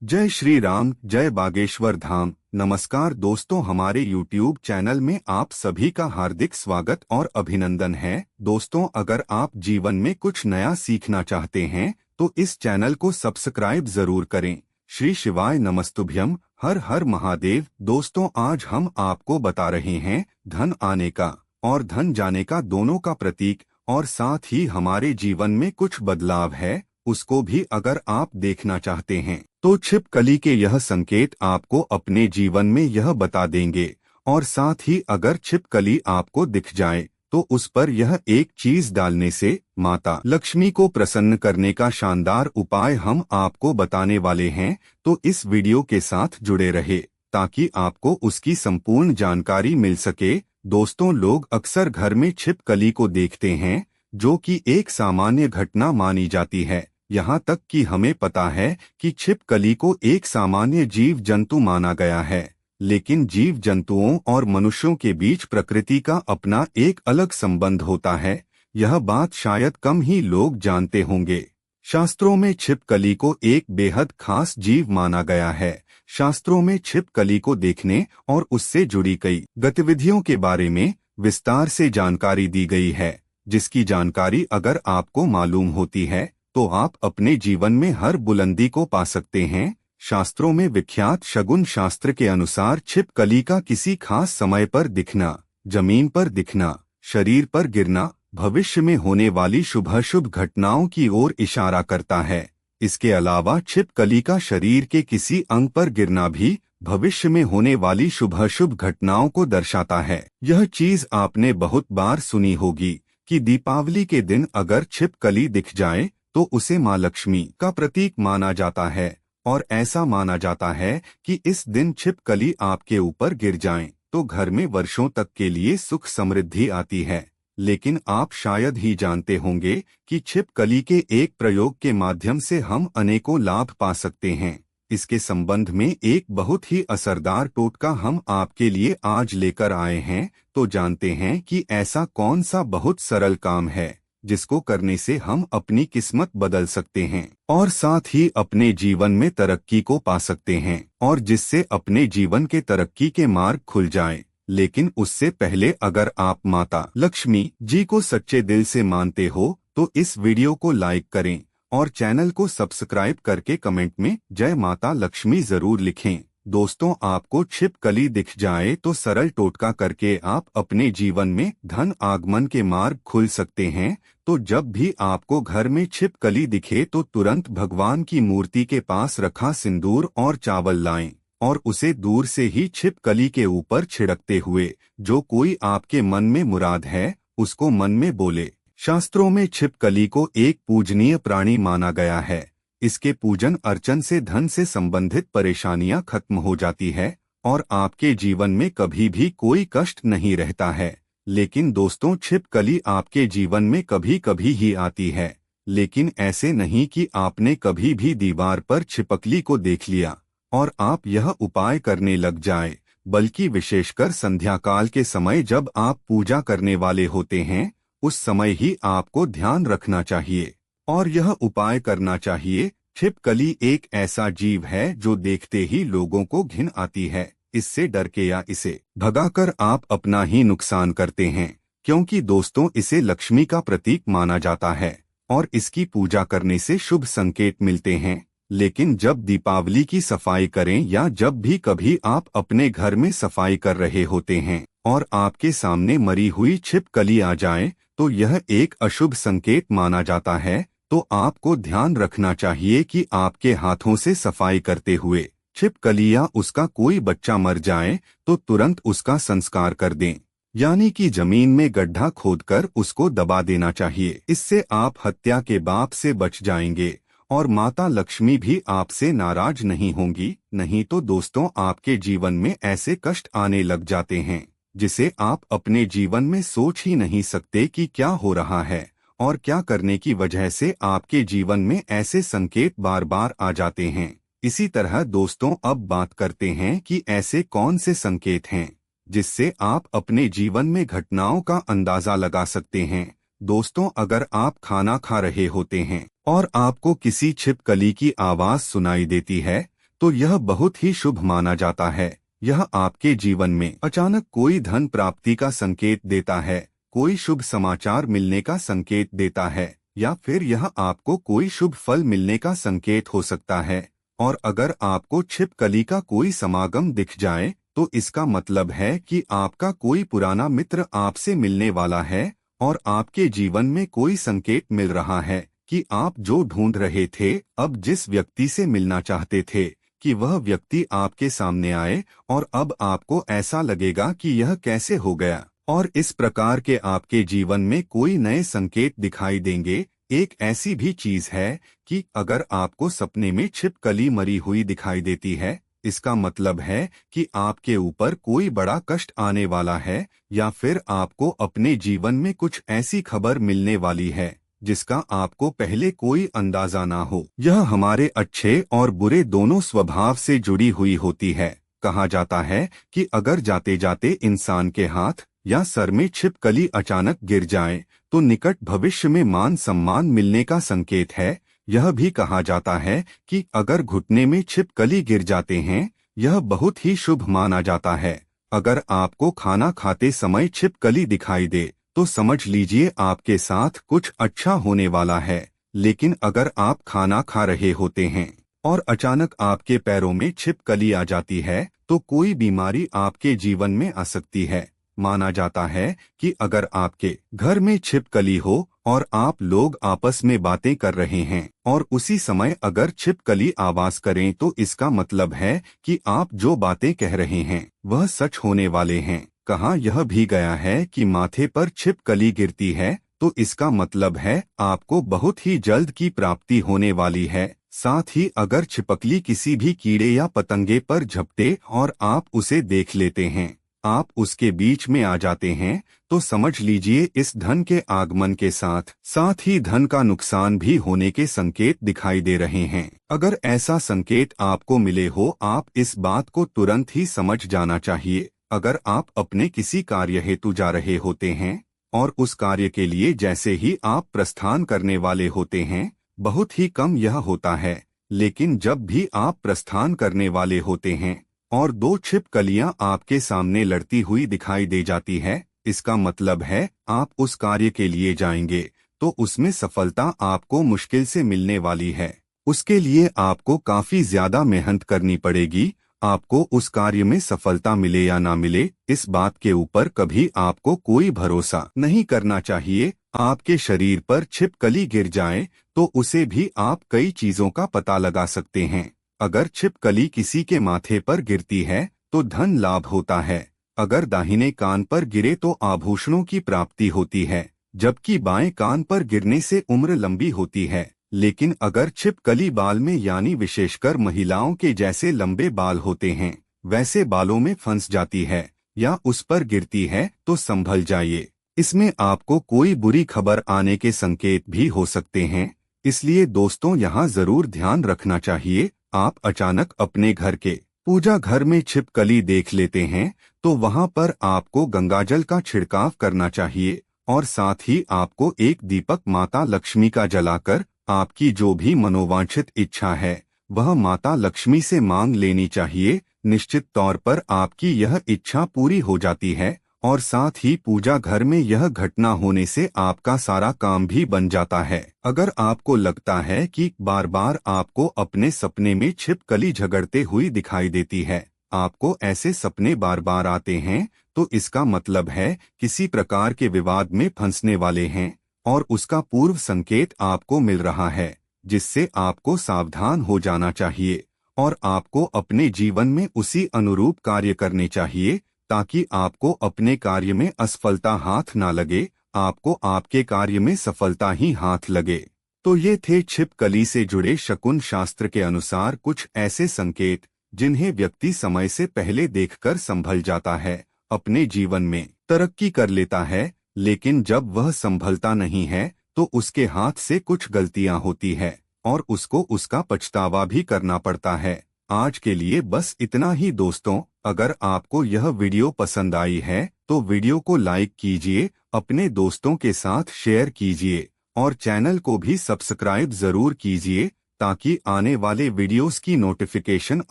जय श्री राम, जय बागेश्वर धाम। नमस्कार दोस्तों, हमारे YouTube चैनल में आप सभी का हार्दिक स्वागत और अभिनंदन है। दोस्तों, अगर आप जीवन में कुछ नया सीखना चाहते हैं तो इस चैनल को सब्सक्राइब जरूर करें। श्री शिवाय नमस्तुभ्यम, हर हर महादेव। दोस्तों, आज हम आपको बता रहे हैं धन आने का और धन जाने का दोनों का प्रतीक, और साथ ही हमारे जीवन में कुछ बदलाव है उसको भी अगर आप देखना चाहते हैं तो छिपकली के यह संकेत आपको अपने जीवन में यह बता देंगे। और साथ ही अगर छिपकली आपको दिख जाए तो उस पर यह एक चीज डालने से माता लक्ष्मी को प्रसन्न करने का शानदार उपाय हम आपको बताने वाले हैं। तो इस वीडियो के साथ जुड़े रहे ताकि आपको उसकी संपूर्ण जानकारी मिल सके। दोस्तों, लोग अक्सर घर में छिपकली को देखते हैं जो कि एक सामान्य घटना मानी जाती है। यहाँ तक कि हमें पता है कि छिपकली को एक सामान्य जीव जंतु माना गया है, लेकिन जीव जंतुओं और मनुष्यों के बीच प्रकृति का अपना एक अलग संबंध होता है। यह बात शायद कम ही लोग जानते होंगे। शास्त्रों में छिपकली को एक बेहद खास जीव माना गया है। शास्त्रों में छिपकली को देखने और उससे जुड़ी कई गतिविधियों के बारे में विस्तार से जानकारी दी गई है, जिसकी जानकारी अगर आपको मालूम होती है तो आप अपने जीवन में हर बुलंदी को पा सकते हैं। शास्त्रों में विख्यात शगुन शास्त्र के अनुसार छिपकली का किसी खास समय पर दिखना, जमीन पर दिखना, शरीर पर गिरना भविष्य में होने वाली शुभाशुभ घटनाओं की ओर इशारा करता है। इसके अलावा छिपकली का शरीर के किसी अंग पर गिरना भी भविष्य में होने वाली शुभाशुभ घटनाओं को दर्शाता है। यह चीज आपने बहुत बार सुनी होगी कि दीपावली के दिन अगर छिपकली दिख जाए तो उसे माँ लक्ष्मी का प्रतीक माना जाता है, और ऐसा माना जाता है कि इस दिन छिपकली आपके ऊपर गिर जाए तो घर में वर्षों तक के लिए सुख समृद्धि आती है। लेकिन आप शायद ही जानते होंगे कि छिपकली के एक प्रयोग के माध्यम से हम अनेकों लाभ पा सकते हैं। इसके संबंध में एक बहुत ही असरदार टोटका हम आपके लिए आज लेकर आए हैं। तो जानते हैं कि ऐसा कौन सा बहुत सरल काम है जिसको करने से हम अपनी किस्मत बदल सकते हैं और साथ ही अपने जीवन में तरक्की को पा सकते हैं, और जिससे अपने जीवन के तरक्की के मार्ग खुल जाएं। लेकिन उससे पहले अगर आप माता लक्ष्मी जी को सच्चे दिल से मानते हो तो इस वीडियो को लाइक करें और चैनल को सब्सक्राइब करके कमेंट में जय माता लक्ष्मी जरूर लिखें। दोस्तों, आपको छिपकली दिख जाए तो सरल टोटका करके आप अपने जीवन में धन आगमन के मार्ग खुल सकते हैं। तो जब भी आपको घर में छिपकली दिखे तो तुरंत भगवान की मूर्ति के पास रखा सिंदूर और चावल लाएं और उसे दूर से ही छिपकली के ऊपर छिड़कते हुए जो कोई आपके मन में मुराद है उसको मन में बोले। शास्त्रों में छिपकली को एक पूजनीय प्राणी माना गया है। इसके पूजन अर्चन से धन से संबंधित परेशानियां खत्म हो जाती है और आपके जीवन में कभी भी कोई कष्ट नहीं रहता है। लेकिन दोस्तों, छिपकली आपके जीवन में कभी कभी ही आती है, लेकिन ऐसे नहीं कि आपने कभी भी दीवार पर छिपकली को देख लिया और आप यह उपाय करने लग जाए, बल्कि विशेषकर संध्या काल के समय जब आप पूजा करने वाले होते हैं उस समय ही आपको ध्यान रखना चाहिए और यह उपाय करना चाहिए। छिपकली एक ऐसा जीव है जो देखते ही लोगों को घिन आती है। इससे डर के या इसे भगाकर आप अपना ही नुकसान करते हैं, क्योंकि दोस्तों इसे लक्ष्मी का प्रतीक माना जाता है और इसकी पूजा करने से शुभ संकेत मिलते हैं। लेकिन जब दीपावली की सफाई करें या जब भी कभी आप अपने घर में सफाई कर रहे होते हैं और आपके सामने मरी हुई छिपकली आ जाए तो यह एक अशुभ संकेत माना जाता है। तो आपको ध्यान रखना चाहिए कि आपके हाथों से सफाई करते हुए छिपकली या उसका कोई बच्चा मर जाए तो तुरंत उसका संस्कार कर दें, यानी कि जमीन में गड्ढा खोदकर उसको दबा देना चाहिए। इससे आप हत्या के पाप से बच जाएंगे और माता लक्ष्मी भी आपसे नाराज नहीं होंगी। नहीं तो दोस्तों, आपके जीवन में ऐसे कष्ट आने लग जाते हैं जिसे आप अपने जीवन में सोच ही नहीं सकते कि क्या हो रहा है और क्या करने की वजह से आपके जीवन में ऐसे संकेत बार बार आ जाते हैं। इसी तरह दोस्तों, अब बात करते हैं कि ऐसे कौन से संकेत हैं जिससे आप अपने जीवन में घटनाओं का अंदाजा लगा सकते हैं। दोस्तों, अगर आप खाना खा रहे होते हैं और आपको किसी छिपकली की आवाज सुनाई देती है तो यह बहुत ही शुभ माना जाता है। यह आपके जीवन में अचानक कोई धन प्राप्ति का संकेत देता है, कोई शुभ समाचार मिलने का संकेत देता है, या फिर यह आपको कोई शुभ फल मिलने का संकेत हो सकता है। और अगर आपको छिपकली का कोई समागम दिख जाए तो इसका मतलब है कि आपका कोई पुराना मित्र आपसे मिलने वाला है और आपके जीवन में कोई संकेत मिल रहा है कि आप जो ढूंढ रहे थे, अब जिस व्यक्ति से मिलना चाहते थे, कि वह व्यक्ति आपके सामने आए और अब आपको ऐसा लगेगा कि यह कैसे हो गया। और इस प्रकार के आपके जीवन में कोई नए संकेत दिखाई देंगे। एक ऐसी भी चीज है कि अगर आपको सपने में छिपकली मरी हुई दिखाई देती है, इसका मतलब है कि आपके ऊपर कोई बड़ा कष्ट आने वाला है, या फिर आपको अपने जीवन में कुछ ऐसी खबर मिलने वाली है जिसका आपको पहले कोई अंदाजा ना हो। यह हमारे अच्छे और बुरे दोनों स्वभाव से जुड़ी हुई होती है। कहा जाता है कि अगर जाते जाते इंसान के हाथ या सर में छिपकली अचानक गिर जाए तो निकट भविष्य में मान सम्मान मिलने का संकेत है। यह भी कहा जाता है कि अगर घुटने में छिपकली गिर जाते हैं, यह बहुत ही शुभ माना जाता है। अगर आपको खाना खाते समय छिपकली दिखाई दे तो समझ लीजिए आपके साथ कुछ अच्छा होने वाला है। लेकिन अगर आप खाना खा रहे होते हैं और अचानक आपके पैरों में छिपकली आ जाती है तो कोई बीमारी आपके जीवन में आ सकती है। माना जाता है कि अगर आपके घर में छिपकली हो और आप लोग आपस में बातें कर रहे हैं और उसी समय अगर छिपकली आवाज करें तो इसका मतलब है कि आप जो बातें कह रहे हैं वह सच होने वाले हैं। कहा यह भी गया है कि माथे पर छिपकली गिरती है तो इसका मतलब है आपको बहुत ही जल्द की प्राप्ति होने वाली है। साथ ही अगर छिपकली किसी भी कीड़े या पतंगे पर झपटे और आप उसे देख लेते हैं, आप उसके बीच में आ जाते हैं, तो समझ लीजिए इस धन के आगमन के साथ साथ ही धन का नुकसान भी होने के संकेत दिखाई दे रहे हैं। अगर ऐसा संकेत आपको मिले हो, आप इस बात को तुरंत ही समझ जाना चाहिए। अगर आप अपने किसी कार्य हेतु जा रहे होते हैं और उस कार्य के लिए जैसे ही आप प्रस्थान करने वाले होते हैं, बहुत ही कम यह होता है, लेकिन जब भी आप प्रस्थान करने वाले होते हैं और दो छिपकलियां आपके सामने लड़ती हुई दिखाई दे जाती है, इसका मतलब है आप उस कार्य के लिए जाएंगे तो उसमें सफलता आपको मुश्किल से मिलने वाली है। उसके लिए आपको काफी ज्यादा मेहनत करनी पड़ेगी। आपको उस कार्य में सफलता मिले या ना मिले, इस बात के ऊपर कभी आपको कोई भरोसा नहीं करना चाहिए। आपके शरीर पर छिपकली गिर जाए तो उसे भी आप कई चीजों का पता लगा सकते हैं। अगर छिपकली किसी के माथे पर गिरती है तो धन लाभ होता है। अगर दाहिने कान पर गिरे तो आभूषणों की प्राप्ति होती है, जबकि बाएं कान पर गिरने से उम्र लंबी होती है। लेकिन अगर छिपकली बाल में यानी विशेषकर महिलाओं के जैसे लंबे बाल होते हैं, वैसे बालों में फंस जाती है या उस पर गिरती है तो संभल जाइए। इसमें आपको कोई बुरी खबर आने के संकेत भी हो सकते हैं। इसलिए दोस्तों यहाँ जरूर ध्यान रखना चाहिए। आप अचानक अपने घर के पूजा घर में छिपकली देख लेते हैं तो वहाँ पर आपको गंगाजल का छिड़काव करना चाहिए और साथ ही आपको एक दीपक माता लक्ष्मी का जलाकर आपकी जो भी मनोवांछित इच्छा है वह माता लक्ष्मी से मांग लेनी चाहिए। निश्चित तौर पर आपकी यह इच्छा पूरी हो जाती है और साथ ही पूजा घर में यह घटना होने से आपका सारा काम भी बन जाता है। अगर आपको लगता है कि बार बार आपको अपने सपने में छिपकली झगड़ते हुई दिखाई देती है, आपको ऐसे सपने बार बार आते हैं, तो इसका मतलब है किसी प्रकार के विवाद में फंसने वाले हैं और उसका पूर्व संकेत आपको मिल रहा है, जिससे आपको सावधान हो जाना चाहिए और आपको अपने जीवन में उसी अनुरूप कार्य करने चाहिए ताकि आपको अपने कार्य में असफलता हाथ ना लगे, आपको आपके कार्य में सफलता ही हाथ लगे। तो ये थे छिपकली से जुड़े शकुन शास्त्र के अनुसार कुछ ऐसे संकेत जिन्हें व्यक्ति समय से पहले देखकर संभल जाता है, अपने जीवन में तरक्की कर लेता है। लेकिन जब वह संभलता नहीं है तो उसके हाथ से कुछ गलतियां होती है और उसको उसका पछतावा भी करना पड़ता है। आज के लिए बस इतना ही दोस्तों। अगर आपको यह वीडियो पसंद आई है तो वीडियो को लाइक कीजिए, अपने दोस्तों के साथ शेयर कीजिए और चैनल को भी सब्सक्राइब जरूर कीजिए ताकि आने वाले वीडियोस की नोटिफिकेशन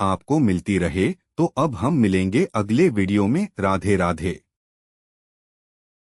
आपको मिलती रहे। तो अब हम मिलेंगे अगले वीडियो में। राधे राधे।